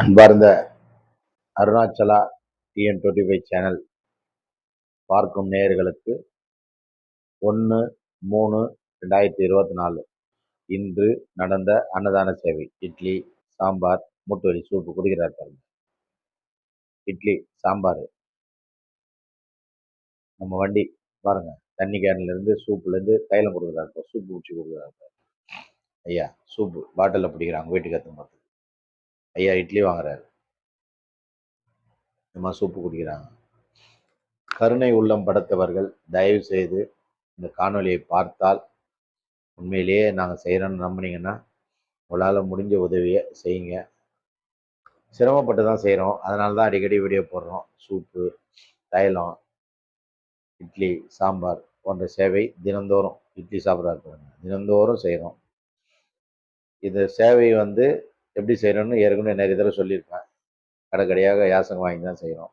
அன்பார்ந்த Arunachala TN25 channel பார்க்கும் நேயர்களுக்கு 1/3/2024 இன்று நடந்த அன்னதான சேவை. இட்லி, சாம்பார், மூட்டு வலி சூப்பு குடிக்கிறார் பாருங்க. இட்லி, சாம்பார், நம்ம வண்டி பாருங்க. தண்ணி கேன்ல இருந்து சூப்புல இருந்து தைலம் கொடுக்குறாரு. சூப்பு குடிச்சு கொடுக்குறாரு. ஐயா சூப்பு பாட்டில பிடிக்கிறாங்க வீட்டுக்கு எடுத்து போகிறது. ஐயா இட்லி வாங்குறாரு. நம்ம சூப்பு குடிக்கிறாங்க. கருணை உள்ளம் படைத்தவர்கள் தயவு செய்து இந்த காணொலியை பார்த்தால் உண்மையிலேயே நாங்கள் செய்கிறோன்னு நம்புனீங்கன்னா உங்களால் முடிஞ்ச உதவியை செய்யுங்க. சிரமப்பட்டு தான் செய்கிறோம், அதனால தான் அடிக்கடி வீடியோ போடுறோம். சூப்பு, தைலம், இட்லி, சாம்பார் போன்ற சேவை தினந்தோறும் இட்லி சாப்பிட்றாரு தினந்தோறும் செய்கிறோம். இந்த சேவை எப்படி செய்கிறோன்னு ஏற்கனவே நிறைய தடவை சொல்லியிருப்பேன். கடைக்கடையாக யாசகம் வாங்கி தான் செய்கிறோம்.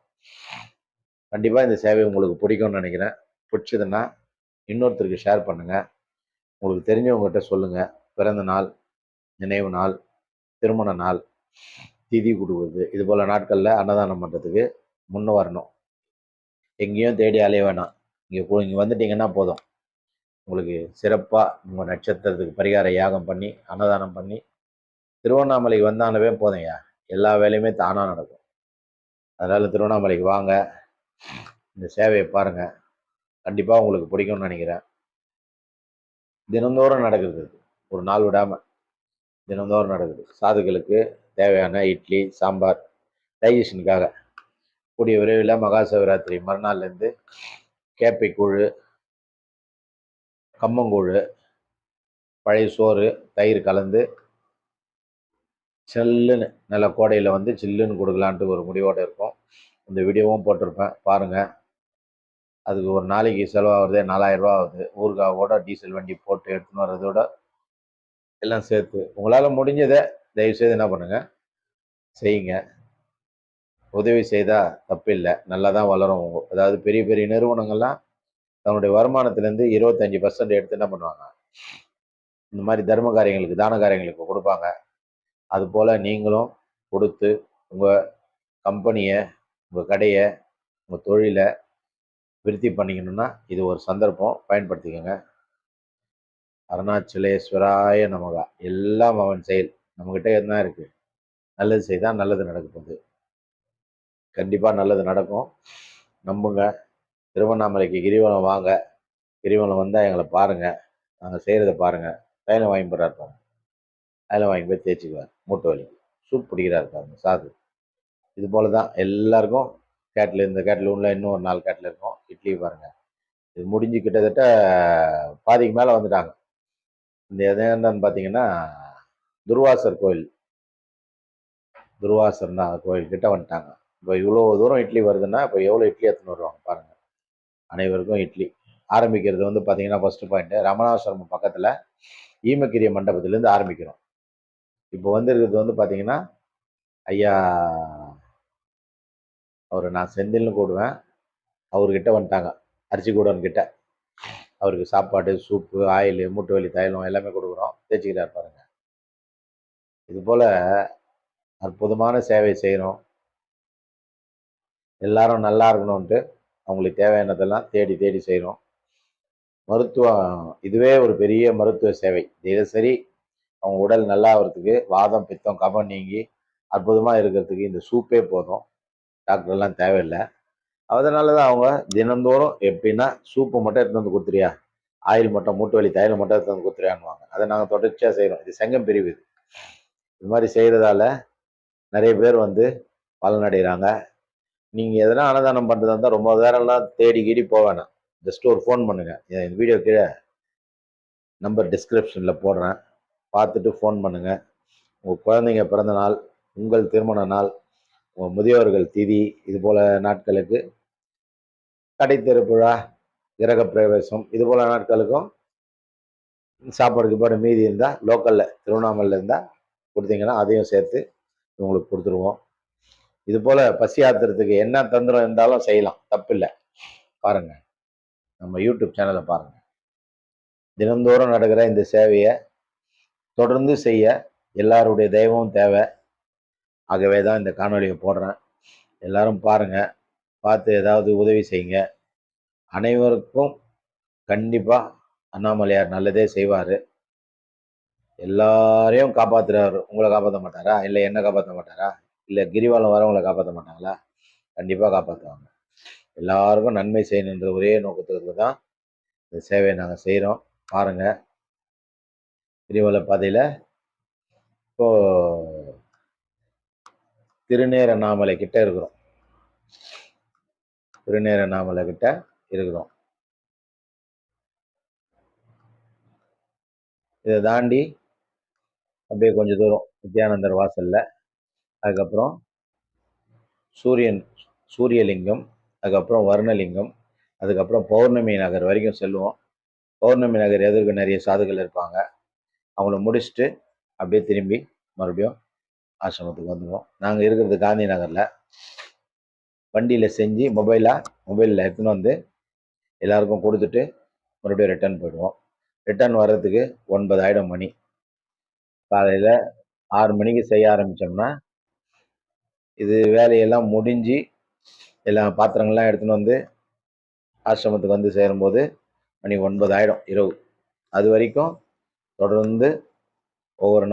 கண்டிப்பாக இந்த சேவை உங்களுக்கு பிடிக்கும்னு நினைக்கிறேன். பிடிச்சதுன்னா இன்னொருத்தருக்கு ஷேர் பண்ணுங்கள். உங்களுக்கு தெரிஞ்சவங்ககிட்ட சொல்லுங்கள். பிறந்த நாள், நினைவு நாள், திருமண நாள், திதி கொடுக்குறது இது போல் நாட்களில் அன்னதானம் பண்ணுறதுக்கு முன்ன வரணும். எங்கேயும் தேடி அலைய வேணாம். இங்கே வந்துட்டிங்கன்னா போதும். உங்களுக்கு சிறப்பாக உங்கள் நட்சத்திரத்துக்கு பரிகார யாகம் பண்ணி அன்னதானம் பண்ணி திருவண்ணாமலைக்கு வந்தானவே போதும்யா, எல்லா வேலையுமே தானாக நடக்கும். அதனால் திருவண்ணாமலைக்கு வாங்க, இந்த சேவையை பாருங்கள். கண்டிப்பாக உங்களுக்கு பிடிக்கும்னு நினைக்கிறேன். தினந்தோறும் நடக்குது, ஒரு நாள் விடாமல் தினந்தோறும் நடக்குது. சாதுக்களுக்கு தேவையான இட்லி, சாம்பார் டைஜஷனுக்காக கூடிய விரைவில் மகா சிவராத்திரி மறுநாள்லேருந்து கேப்பை கூழ், கம்மங்கூழ், பழைய சோறு, தயிர் கலந்து சில்லுன்னு நல்ல கோடையில் சில்லுன்னு கொடுக்கலான்ட்டு ஒரு முடிவோடு இருக்கும். இந்த வீடியோவும் போட்டிருப்பேன் பாருங்கள். அதுக்கு ஒரு நாளைக்கு செலவாகிறதே 4000 ரூபா ஆகுது. ஊறுகாவோட டீசல் வண்டி போட்டு எடுத்துன்னு வர்றதோட எல்லாம் சேர்த்து உங்களால் முடிஞ்சதை தயவுசெய்து என்ன பண்ணுங்கள், செய்யுங்க. உதவி செய்தால் தப்பில்லை, நல்லா தான் வளரும். அதாவது பெரிய பெரிய நிறுவனங்கள்லாம் தன்னுடைய வருமானத்துலேருந்து 25% எடுத்து என்ன பண்ணுவாங்க, இந்த மாதிரி தர்ம காரியங்களுக்கு, தான காரியங்களுக்கு கொடுப்பாங்க. அதுபோல் நீங்களும் கொடுத்து உங்கள் கம்பெனியை, உங்கள் கடையை, உங்கள் தொழிலை விருத்தி பண்ணிக்கணும்னா இது ஒரு சந்தர்ப்பம், பயன்படுத்திக்கோங்க. அருணாச்சலேஸ்வராய நமகா. எல்லாம் அவன் செயல். நம்மக்கிட்ட என்ன இருக்குது, நல்லது செய்தால் நல்லது நடக்குது. கண்டிப்பாக நல்லது நடக்கும், நம்புங்க. திருவண்ணாமலைக்கு கிரிவலம் வாங்க. கிரிவலம் வந்தால் எங்களை பாருங்கள், நாங்கள் செய்கிறத பாருங்கள். தைலம் வாங்கி போடுறாரு பாருங்க, தைலம் வாங்கி போய் தேய்ச்சிக்குவார். மூட்டு வலி சூப் பிடிக்கிறாரு பாருங்க சாது. இது போல் தான் எல்லாருக்கும். கேட்டில், இந்த கேட்டில் உள்ள இன்னும் ஒரு 4 கேட்டில் இருக்கும். இட்லி பாருங்கள், இது முடிஞ்சு கிட்டத்தட்ட பாதிக்கு மேலே வந்துட்டாங்க. இந்த என்னன்னு பார்த்தீங்கன்னா துர்வாசர் கோயில், துர்வாசர்னா கோயில் கிட்ட வந்துட்டாங்க. இப்போ இவ்வளோ தூரம் இட்லி வருதுன்னா இப்போ எவ்வளோ இட்லி எடுத்துன்னு வருவாங்க பாருங்கள். அனைவருக்கும் இட்லி. ஆரம்பிக்கிறது பார்த்தீங்கன்னா ஃபஸ்ட்டு பாயிண்ட்டு ரமணாசிரமம் பக்கத்தில் ஈமக்கிரிய மண்டபத்திலேருந்து ஆரம்பிக்கிறோம். இப்போ இருக்கிறது பார்த்தீங்கன்னா ஐயா, அவர் நான் செந்தில்னு கூடுவேன், அவர்கிட்ட வந்துட்டாங்க. அரிசி கூடன்கிட்ட அவருக்கு சாப்பாடு, சூப்பு, ஆயில், மூட்டு வலி தைலம் எல்லாமே கொடுக்குறோம். தேய்ச்சிக்கிறார் பாருங்க. இது போல் அற்புதமான சேவை செய்கிறோம். எல்லாரும் நல்லா இருக்கணும்ன்ட்டு அவங்களுக்கு தேவையானதெல்லாம் தேடி தேடி செய்கிறோம். மருத்துவம் இதுவே ஒரு பெரிய மருத்துவ சேவை. தினசரி அவங்க உடல் நல்லா ஆகிறதுக்கு, வாதம், பித்தம், கபம் நீங்கி அற்புதமாக இருக்கிறதுக்கு இந்த சூப்பே போதும். டாக்டர்லாம் தேவையில்லை. அதனால தான் அவங்க தினந்தோறும் எப்படின்னா சூப்பு மட்டும் எடுத்து வந்து கொடுத்துறியா, ஆயில் மட்டும், மூட்டு வலி தைலம் மட்டும் எடுத்து வந்து கொடுத்துறியான்னுவாங்க. அதை நாங்கள் தொடர்ச்சியாக செய்கிறோம். இது சங்கம் பிரிவு. இது மாதிரி செய்கிறதால நிறைய பேர் பலனடைகிறாங்க. நீங்கள் எதனா அன்னதானம் பண்ணுறதா இருந்தால் ரொம்ப நேரம்லாம் தேடி கீடி போக வேணாம். ஜஸ்ட் ஒரு ஃபோன் பண்ணுங்கள். என் வீடியோ கீழே நம்பர் டிஸ்கிரிப்ஷனில் போடுறேன், பார்த்துட்டு ஃபோன் பண்ணுங்கள். உங்கள் குழந்தைங்க பிறந்த நாள், உங்கள் திருமண நாள், உங்கள் முதியோர்கள் திதி, இது போல் நாட்களுக்கு, கடை திறப்புழா, கிரகப்பிரவேசம், இது போல் நாட்களுக்கும் சாப்பாடு மீதி இருந்தால் லோக்கலில் திருவண்ணாமலையில் இருந்தால் கொடுத்தீங்கன்னா அதையும் சேர்த்து உங்களுக்கு கொடுத்துருவோம். இது போல் பசி ஆத்துறதுக்கு என்ன தந்திரம் இருந்தாலும் செய்யலாம், தப்பில்லை. பாருங்கள், நம்ம யூடியூப் சேனலை பாருங்கள். தினந்தோறும் நடக்கிற இந்த சேவையை தொடர்ந்து செய்ய எல்லாருடைய தெய்வமும் தேவை. ஆகவே தான் இந்த காணொலியை போடுறேன். எல்லாரும் பாருங்க, பார்த்து ஏதாவது உதவி செய்யுங்க. அனைவருக்கும் கண்டிப்பா அண்ணாமலையார் நல்லதே செய்வாரு. எல்லாரையும் காப்பாத்துறாரு. உங்களை காப்பாற்ற மாட்டாரா? இல்லை என்ன காப்பாற்ற மாட்டாரா? இல்லை கிரிவலம் வரவங்களை காப்பாற்ற மாட்டாங்களா? கண்டிப்பா காப்பாற்றுவாங்க. எல்லாருக்கும் நன்மை செய்யணுன்ற ஒரே நோக்கத்துக்கு தான் இந்த சேவையை நாங்கள் செய்கிறோம். பாருங்க, கிரிவல பாதையில இப்போ திருநேரண்ணாமலை கிட்ட இருக்கிறோம். திருநேரண்ணாமலை கிட்ட இருக்கிறோம். இதை தாண்டி அப்படியே கொஞ்சம் தூரம் நித்யானந்தர் வாசல்ல, அதுக்கப்புறம் சூரியலிங்கம், அதுக்கப்புறம் வர்ணலிங்கம், அதுக்கப்புறம் பௌர்ணமி நகர் வரைக்கும் செல்லுவோம். பௌர்ணமி நகர் எதிர்க்க நிறைய சாதுக்கள் இருப்பாங்க. அவங்கள முடிச்சுட்டு அப்படியே திரும்பி மறுபடியும் ஆசிரமத்துக்கு வந்துடுவோம். நாங்கள் இருக்கிறது காந்தி நகரில். வண்டியில் செஞ்சு மொபைலில் எடுத்துன்னு வந்து எல்லாருக்கும் கொடுத்துட்டு மறுபடியும் ரிட்டர்ன் போயிடுவோம். ரிட்டர்ன் வர்றதுக்கு 9 ஆயிடும் மணி. காலையில் 6 மணிக்கு செய்ய ஆரம்பித்தோம்னா இது வேலையெல்லாம் முடிஞ்சு எல்லா பாத்திரங்கள்லாம் எடுத்துன்னு வந்து ஆசிரமத்துக்கு வந்து சேரும்போது மணி 9 ஆயிடும் இரவு. அது வரைக்கும் தொடர்ந்து ஒவ்வொரு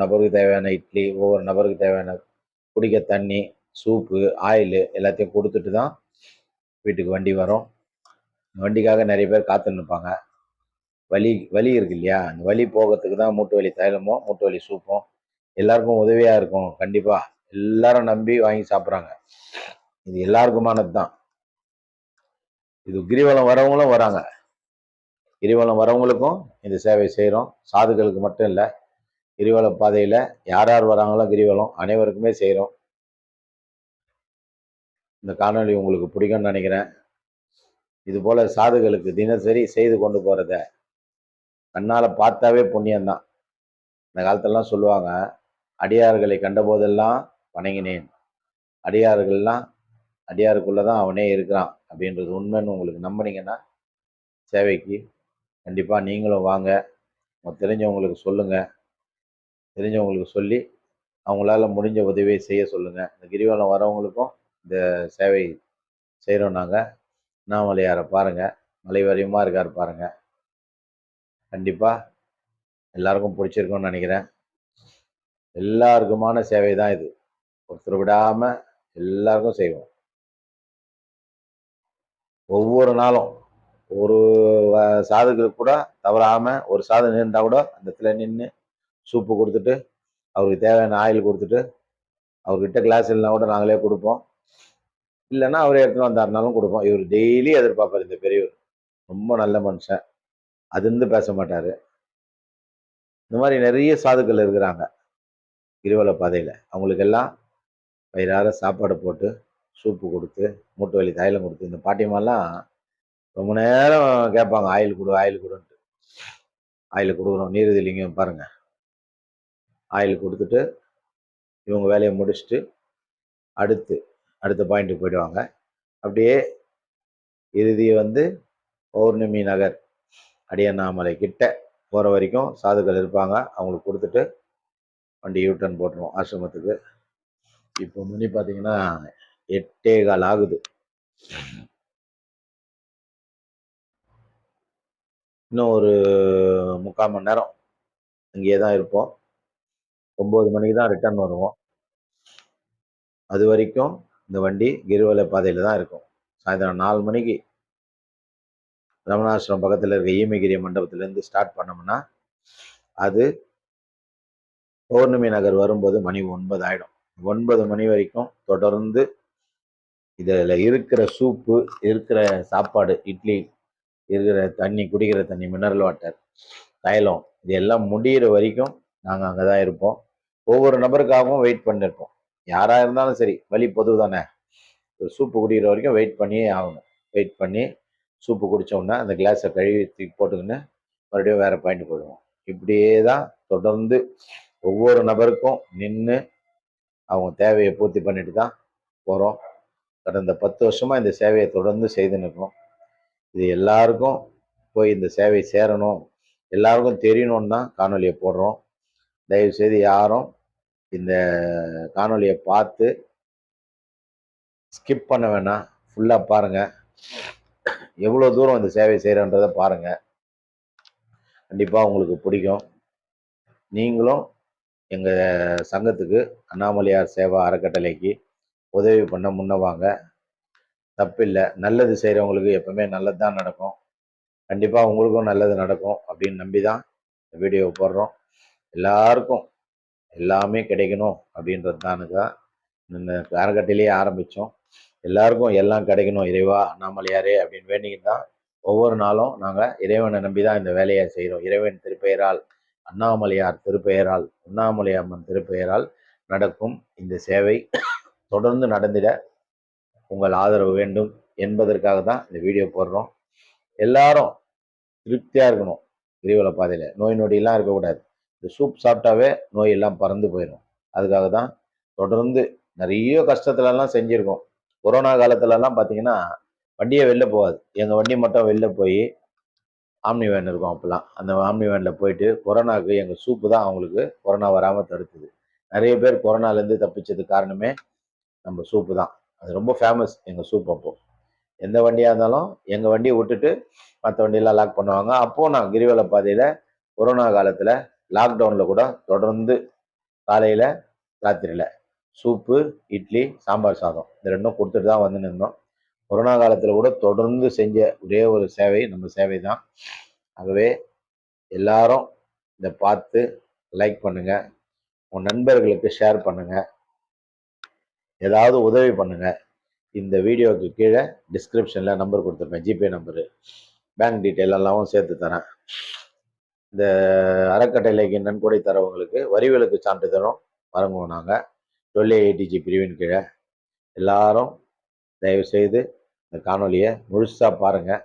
நபருக்கு தேவையான இட்லி, ஒவ்வொரு நபருக்கு தேவையான குடிக்க தண்ணி, சூப்பு, ஆயில் எல்லாத்தையும் கொடுத்துட்டு தான் வீட்டுக்கு வண்டி வரும். வண்டிக்காக நிறைய பேர் காத்து நிற்பாங்க. வலி இருக்கு இல்லையா, அந்த வலி போகிறதுக்கு தான் மூட்டு வலி தைலமும் மூட்டு வலி சூப்பும் எல்லாருக்கும் உதவியாக இருக்கும். கண்டிப்பாக எல்லாரும் நம்பி வாங்கி சாப்பிட்றாங்க. இது எல்லாருக்குமானது தான். இது கிரிவலம் வரவங்களும் வராங்க. கிரிவலம் வரவங்களுக்கும் இந்த சேவை செய்கிறோம். சாதுகளுக்கு மட்டும் இல்லை, கிரிவல பாதையில் யார் யார் வராங்களோ கிரிவலம் அனைவருக்குமே செய்கிறோம். இந்த காணொலி உங்களுக்கு பிடிக்கும்னு நினைக்கிறேன். இது போல சாதுகளுக்கு தினசரி செய்து கொண்டு போகிறத கண்ணால் பார்த்தாவே புண்ணியம்தான். இந்த காலத்திலலாம் சொல்லுவாங்க, அடியார்களை கண்ட போதெல்லாம் வணங்கினேன், அடியாருக்குள்ளதான் அவனே இருக்கிறான் அப்படின்றது உண்மைன்னு உங்களுக்கு நம்பினீங்கன்னா சேவைக்கு கண்டிப்பாக நீங்களும் வாங்க. தெரிஞ்சவங்களுக்கு சொல்லுங்கள். தெரிஞ்சவங்களுக்கு சொல்லி அவங்களால முடிஞ்ச உதவியை செய்ய சொல்லுங்கள். இந்த கிரிவலம் வரவங்களுக்கும் இந்த சேவை செய்கிறோம் நாங்கள். அண்ணாமலையாரை பாருங்கள், மலை வரையுமா இருக்கார் பாருங்கள். கண்டிப்பாக எல்லாருக்கும் பிடிச்சிருக்கும்னு நினைக்கிறேன். எல்லாருக்குமான சேவை தான் இது. ஒருத்தர் விடாமல் எல்லாருக்கும் செய்வோம். ஒவ்வொரு நாளும் ஒரு சாதுகளுக்கு கூட தவறாமல் ஒரு சாது நின்றா கூட அந்த இடத்துல நின்று சூப்பு கொடுத்துட்டு அவருக்கு தேவையான ஆயில் கொடுத்துட்டு, அவர்கிட்ட கிளாஸ் இல்லைனா கூட நாங்களே கொடுப்போம். இல்லைன்னா அவரே எடுத்துன்னு வந்தாருனாலும் கொடுப்போம். இவர் டெய்லி எதிர்பார்ப்பார். இந்த பெரியவர் ரொம்ப நல்ல மனுஷன், அது இருந்து பேச மாட்டார். இந்த மாதிரி நிறைய சாதுக்கள் இருக்கிறாங்க கிரிவல பாதையில். அவங்களுக்கெல்லாம் வயிறார சாப்பாடு போட்டு சூப்பு கொடுத்து மூட்டு வலி தைலம் கொடுத்து, இந்த பாட்டியம்மாலாம் ரொம்ப நேரம் கேட்பாங்க, ஆயில் கொடு ஆயில் கொடுன்ட்டு. ஆயில் கொடுக்குறோம். நீரிதிலிங்கம் பாருங்கள், ஆயில் கொடுத்துட்டு இவங்க வேலையை முடிச்சுட்டு அடுத்த பாயிண்ட்டுக்கு போயிடுவாங்க. அப்படியே இறுதி பௌர்ணமி நகர் அடியண்ணாமலை கிட்ட போகிற வரைக்கும் சாதுக்கள் இருப்பாங்க. அவங்களுக்கு கொடுத்துட்டு வண்டி யூட்டர்ன் போட்டுருவோம் ஆசிரமத்துக்கு. இப்போ மணி பார்த்தீங்கன்னா 8:15 ஆகுது. இன்னும் ஒரு 3/4 மணி நேரம் அங்கேயே தான் இருப்போம். 9 மணிக்கு தான் ரிட்டர்ன் வருவோம். அது வரைக்கும் இந்த வண்டி கிரிவல பாதையில் தான் இருக்கும். சாயந்தரம் 4 மணிக்கு ரமணாசிரமம் பக்கத்தில் இருக்க ஈமகிரி மண்டபத்திலேருந்து ஸ்டார்ட் பண்ணோம்னா அது பௌர்ணமி நகர் வரும்போது மணி 9 ஆயிடும். 9 மணி வரைக்கும் தொடர்ந்து இதில் இருக்கிற சூப்பு, இருக்கிற சாப்பாடு, இட்லி, இருக்கிற தண்ணி, குடிக்கிற தண்ணி, மினரல் வாட்டர், தைலம், இது எல்லாம் முடிகிற வரைக்கும் நாங்கள் அங்கே தான் இருப்போம். ஒவ்வொரு நபருக்காகவும் வெயிட் பண்ணியிருப்போம். யாராக இருந்தாலும் சரி, வழி பொது தானே, ஒரு சூப்பு குடிக்கிற வரைக்கும் வெயிட் பண்ணியே ஆகணும். வெயிட் பண்ணி சூப்பு குடித்தோம்னா அந்த கிளாஸை கழுவி தூக்கி போட்டுக்கின்னு மறுபடியும் வேறு பாயிண்ட் போயிடுவோம். இப்படியே தான் தொடர்ந்து ஒவ்வொரு நபருக்கும் நின்று அவங்க தேவையை பூர்த்தி பண்ணிட்டு தான் போகிறோம். கடந்த 10 வருஷமாக இந்த சேவையை தொடர்ந்து செய்துன்னு இருக்கோம். இது எல்லாருக்கும் போய் இந்த சேவை சேரணும், எல்லாருக்கும் தெரியணும்னு தான் காணொலியை போடுறோம். தயவுசெய்து யாரும் இந்த காணொலியை பார்த்து ஸ்கிப் பண்ண வேணாம், ஃபுல்லாக பாருங்கள். எவ்வளோ தூரம் இந்த சேவை செய்கிறன்றதை பாருங்கள். கண்டிப்பாக உங்களுக்கு பிடிக்கும். நீங்களும் எங்கள் சங்கத்துக்கு அண்ணாமலையார் சேவா அறக்கட்டளைக்கு உதவி பண்ண முன்ன வாங்க. தப்பில்லை. நல்லது செய்கிறவங்களுக்கு எப்பவுமே நல்லது தான் நடக்கும். கண்டிப்பாக உங்களுக்கும் நல்லது நடக்கும் அப்படின்னு நம்பி தான் இந்த வீடியோவை போடுறோம். எல்லாருக்கும் எல்லாமே கிடைக்கணும் அப்படின்றது தானுக்கு தான் இந்த அறக்கட்டளையே ஆரம்பித்தோம். எல்லாருக்கும் எல்லாம் கிடைக்கணும் இறைவா அண்ணாமலையாரே அப்படின்னு வேண்டிக்கிட்டு தான் ஒவ்வொரு நாளும் நாங்கள் இறைவனை நம்பி தான் இந்த வேலையை செய்கிறோம். இறைவன் திருப்பெயரால், அண்ணாமலையார் திருப்பெயரால், அண்ணாமலை அம்மன் திருப்பெயரால் நடக்கும் இந்த சேவை தொடர்ந்து நடந்திட உங்கள் ஆதரவு வேண்டும் என்பதற்காக தான் இந்த வீடியோ போடுறோம். எல்லாரும் திருப்தியாக இருக்கணும். கிரிவல பாதையில் நோய் நொடியெல்லாம் இருக்கக்கூடாது. இந்த சூப் சாப்பிட்டாவே நோயெல்லாம் பறந்து போயிடும். அதுக்காக தான் தொடர்ந்து நிறைய கஷ்டத்துலலாம் செஞ்சுருக்கோம். கொரோனா காலத்துலலாம் பார்த்தீங்கன்னா வண்டியே வெளில போகாது. எங்கள் வண்டி மட்டும் வெளில போய் ஆம்னி வேன் இருக்கும் அப்போல்லாம். அந்த ஆம்னி வேனில் போயிட்டு கொரோனாவுக்கு எங்கள் சூப்பு தான் அவங்களுக்கு கொரோனா வராமல் தடுத்துது. நிறைய பேர் கொரோனாலேருந்து தப்பிச்சதுக்கு காரணமே நம்ம சூப்பு தான். அது ரொம்ப ஃபேமஸ் எங்கள் சூப். அப்போது எந்த வண்டியாக இருந்தாலும் எங்கள் வண்டியை விட்டுட்டு மற்ற வண்டியெல்லாம் லாக் பண்ணுவாங்க. அப்போது நான் கிரிவல பாதையில் கொரோனா காலத்தில் லாக்டவுனில் கூட தொடர்ந்து காலையில் ராத்திரியில் சூப்பு, இட்லி, சாம்பார் சாதம் இந்த ரெண்டும் கொடுத்துட்டு தான் வந்து நின்றோம். கொரோனா காலத்தில் கூட தொடர்ந்து செஞ்ச ஒரே ஒரு சேவை நம்ம சேவை தான். ஆகவே எல்லாரும் இதை பார்த்து லைக் பண்ணுங்கள், உங்கள் நண்பர்களுக்கு ஷேர் பண்ணுங்கள், ஏதாவது உதவி பண்ணுங்கள். இந்த வீடியோவுக்கு கீழே டிஸ்கிரிப்ஷனில் நம்பர் கொடுத்துருப்பேன், ஜிபே நம்பரு, பேங்க் டீட்டெயில் எல்லாமும் சேர்த்து தரேன். இந்த அறக்கட்டளைக்கு நன்கொடை தரவங்களுக்கு வரிவிலக்கு சான்றிதழும் வழங்குவோம் நாங்கள் 1280G பிரிவின் கீழே. எல்லாரும் தயவுசெய்து இந்த காணொலியை முழுசாக பாருங்கள்.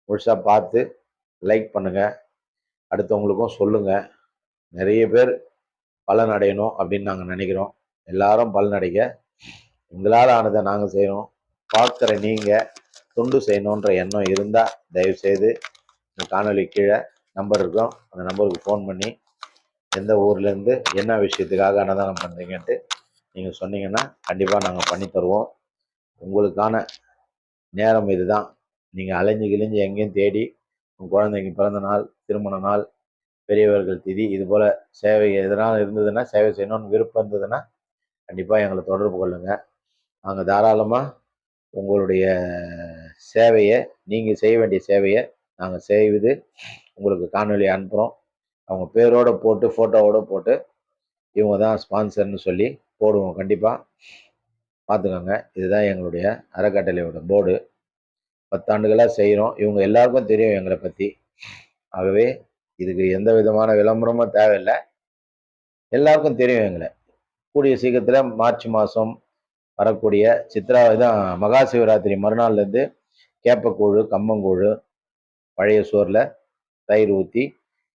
முழுசாக பார்த்து லைக் பண்ணுங்கள், அடுத்தவங்களுக்கும் சொல்லுங்கள். நிறைய பேர் பலன் அடையணும் அப்படின்னு நாங்கள் நினைக்கிறோம். எல்லாரும் பலனடைக்க எங்களால் ஆனதை நாங்கள் செய்கிறோம். பார்க்குற நீங்கள் தொண்டு செய்யணுன்ற எண்ணம் இருந்தால் தயவுசெய்து இந்த காணொலி கீழே நம்பர் இருக்கும், அந்த நம்பருக்கு ஃபோன் பண்ணி எந்த ஊர்லேருந்து என்ன விஷயத்துக்காக அன்னதானம் பண்ணுறீங்கன்ட்டு நீங்கள் சொன்னீங்கன்னா கண்டிப்பாக நாங்கள் பண்ணி தருவோம். உங்களுக்கான நேரம் இதுதான். நீங்கள் அலைஞ்சு கிழிஞ்சு எங்கேயும் தேடி உங்கள் குழந்தைங்க பிறந்த நாள், திருமண நாள், பெரியவர்கள் திதி, இது போல் சேவை எதனால் இருந்ததுன்னா, சேவை செய்யணும்னு விருப்பம் இருந்ததுன்னா கண்டிப்பாக எங்களை தொடர்பு கொள்ளுங்கள். நாங்கள் தாராளமாக உங்களுடைய சேவையை, நீங்கள் செய்ய வேண்டிய சேவையை நாங்கள் செய்து உங்களுக்கு காணொலி அனுப்புகிறோம். அவங்க பேரோடு போட்டு ஃபோட்டோவோடு போட்டு இவங்க தான் ஸ்பான்சர்னு சொல்லி போடுவோம். கண்டிப்பாக பார்த்துக்கோங்க. இதுதான் எங்களுடைய அறக்கட்டளையோட போர்டு. 10 ஆண்டுகளாக செய்கிறோம். இவங்க எல்லாருக்கும் தெரியும் எங்களை பற்றி. ஆகவே இதுக்கு எந்த விதமான விளம்பரமும் தேவையில்லை. எல்லாருக்கும் தெரியும் எங்களை. கூடிய சீக்கிரத்தில் மார்ச் மாதம் வரக்கூடிய சித்ரா தான் மகா சிவராத்திரி மறுநாள்லேருந்து கேப்பக்கூழு, கம்மங்கூழு, பழைய சோறில் தயிர் ஊற்றி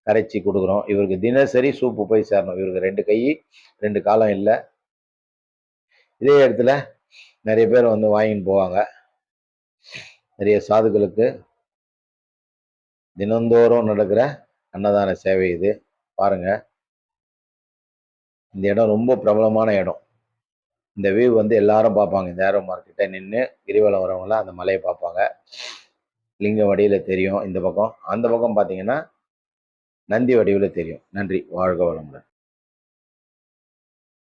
கரைச்சி கொடுக்குறோம். இவருக்கு தினசரி சூப்பு போய் சேரணும். இவருக்கு 2 கை 2 காலம் இல்லை. இதே இடத்துல நிறைய பேர் வந்து வாங்கின்னு போவாங்க. நிறைய சாதுக்களுக்கு தினந்தோறும் நடக்கிற அன்னதான சேவை இது. பாருங்க, இந்த இடம் ரொம்ப பிரபலமான இடம். இந்த வியூ வந்து எல்லாரும் பார்ப்பாங்க. இந்த ஏரோ மார்க்கிட்ட நின்று கிரிவலம் வரவங்களாம் அந்த மலையை பார்ப்பாங்க. லிங்க வடிவில் தெரியும் இந்த பக்கம். அந்த பக்கம் பார்த்தீங்கன்னா நந்தி வடிவில் தெரியும். நன்றி. வாழ்க வளமுடன்.